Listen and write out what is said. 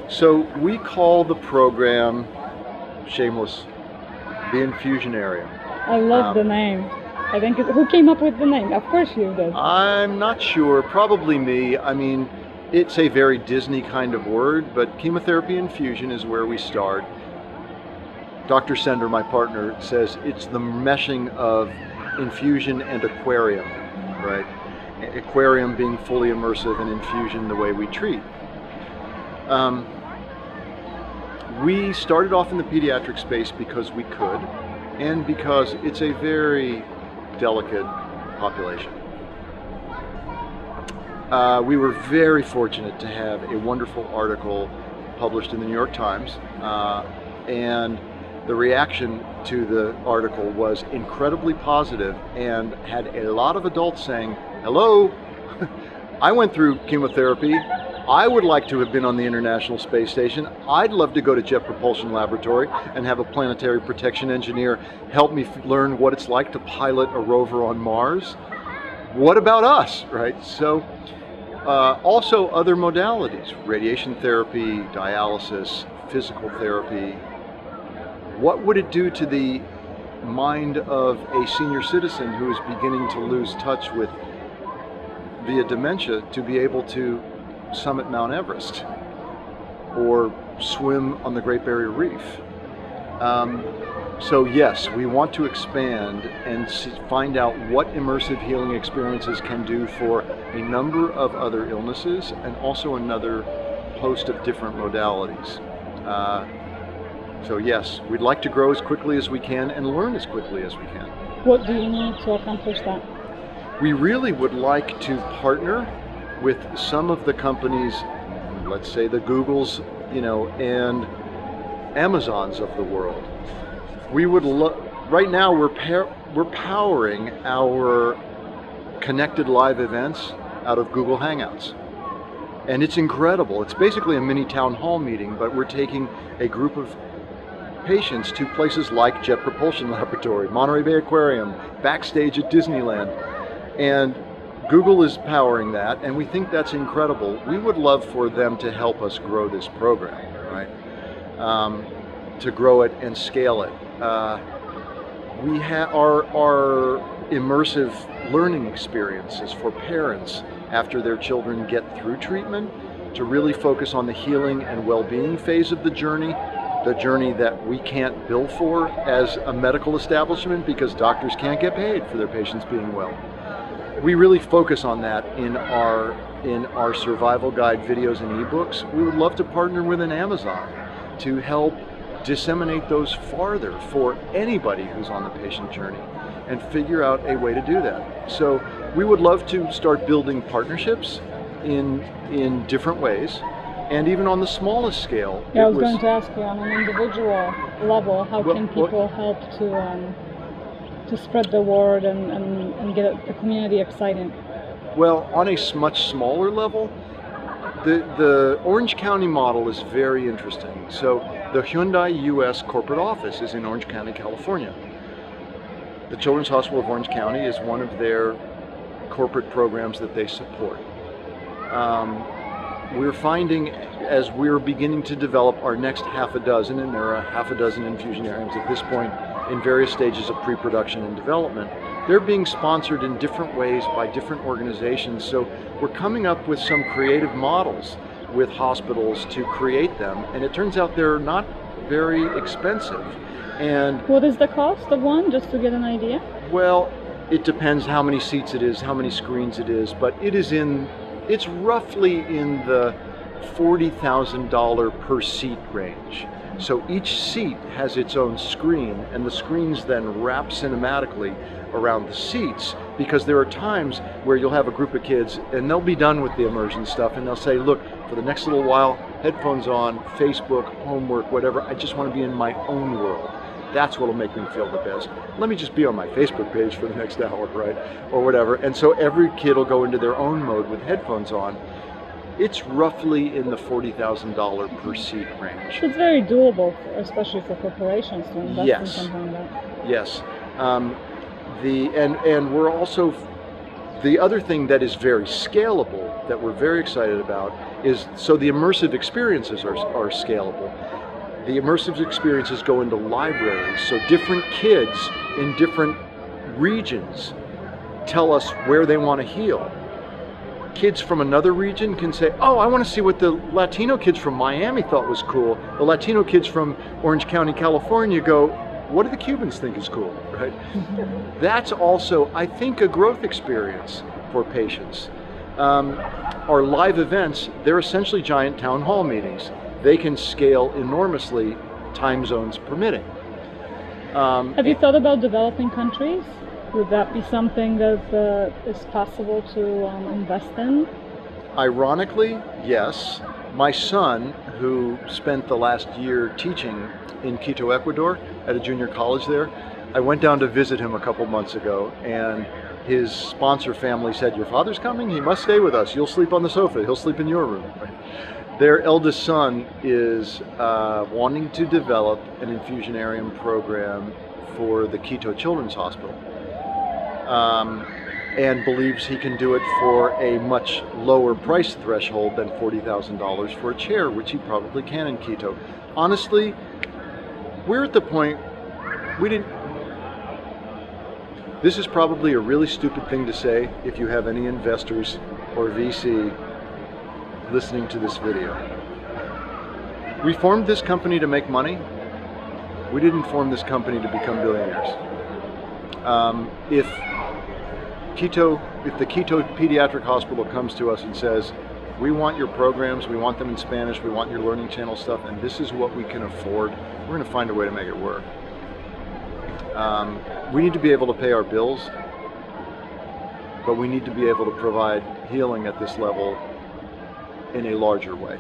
So we call the program, shameless, the Infusionarium. I love the name. I think who came up with the name? Of course you did. I'm not sure, probably me. I mean, it's a very Disney kind of word, but chemotherapy infusion is where we start. Dr. Sender, my partner, says it's the meshing of infusion and aquarium, right? Aquarium being fully immersive and infusion the way we treat. We started off in the pediatric space because we could, and because it's a very delicate population. We were very fortunate to have a wonderful article published in the New York Times, and the reaction to the article was incredibly positive and had a lot of adults saying, hello, I went through chemotherapy. I would like to have been on the International Space Station. I'd love to go to Jet Propulsion Laboratory and have a planetary protection engineer help me learn what it's like to pilot a rover on Mars. What about us, right? So also other modalities, radiation therapy, dialysis, physical therapy. What would it do to the mind of a senior citizen who is beginning to lose touch with via dementia to be able to summit Mount Everest or swim on the Great Barrier Reef? So yes, we want to expand and find out what immersive healing experiences can do for a number of other illnesses and also another host of different modalities. So yes, we'd like to grow as quickly as we can and learn as quickly as we can. What do you need to accomplish that? We really would like to partner with some of the companies, let's say the Googles, and Amazons of the world. We would right now we're powering our connected live events out of Google Hangouts. And it's incredible. It's basically a mini town hall meeting, but we're taking a group of patients to places like Jet Propulsion Laboratory, Monterey Bay Aquarium, backstage at Disneyland. And Google is powering that, and we think that's incredible. We would love for them to help us grow this program, right? To grow it and scale it. We have our immersive learning experiences for parents after their children get through treatment, to really focus on the healing and well-being phase of the journey that we can't bill for as a medical establishment because doctors can't get paid for their patients being well. We really focus on that in our survival guide videos and ebooks. We would love to partner with an Amazon to help disseminate those farther for anybody who's on the patient journey and figure out a way to do that. So we would love to start building partnerships in different ways, and even on the smallest scale. Yeah, I was going to ask you, on an individual level, how can people help to spread the word and get the community excited? Well, on a much smaller level, the Orange County model is very interesting. So the Hyundai US corporate office is in Orange County, California. The Children's Hospital of Orange County is one of their corporate programs that they support. We're finding, as we're beginning to develop our next half a dozen, and there are half a dozen Infusionariums at this point in various stages of pre-production and development, they're being sponsored in different ways by different organizations. So we're coming up with some creative models with hospitals to create them, and it turns out they're not very expensive. And what is the cost of one, just to get an idea? Well, it depends how many seats it is, how many screens it is, but it's roughly in the $40,000 per seat range. So each seat has its own screen, and the screens then wrap cinematically around the seats, because there are times where you'll have a group of kids and they'll be done with the immersion stuff and they'll say, look, for the next little while, headphones on, Facebook, homework, whatever, I just want to be in my own world. That's what will make me feel the best. Let me just be on my Facebook page for the next hour, right? Or whatever. And so every kid will go into their own mode with headphones on. It's roughly in the $40,000 per seat range. It's very doable, especially for corporations to invest Yes. in something like that. Yes. And we're also The other thing that is very scalable, that we're very excited about, is so the immersive experiences are scalable. The immersive experiences go into libraries, so different kids in different regions tell us where they want to heal. Kids from another region can say, oh, I want to see what the Latino kids from Miami thought was cool. The Latino kids from Orange County, California go, what do the Cubans think is cool, right? That's also, I think, a growth experience for patients. Our live events, they're essentially giant town hall meetings. They can scale enormously, time zones permitting. Have you thought about developing countries? Would that be something that is possible to invest in? Ironically, yes. My son, who spent the last year teaching in Quito, Ecuador, at a junior college there, I went down to visit him a couple months ago, and his sponsor family said, your father's coming? He must stay with us. You'll sleep on the sofa. He'll sleep in your room. Their eldest son is wanting to develop an Infusionarium program for the Quito Children's Hospital. And believes he can do it for a much lower price threshold than $40,000 for a chair, which he probably can in Quito. Honestly, we're at the point, this is probably a really stupid thing to say if you have any investors or VC listening to this video. We formed this company to make money. We didn't form this company to become billionaires. If the Quito Pediatric Hospital comes to us and says, we want your programs, we want them in Spanish, we want your Learning Channel stuff, and this is what we can afford, we're going to find a way to make it work. We need to be able to pay our bills, but we need to be able to provide healing at this level in a larger way.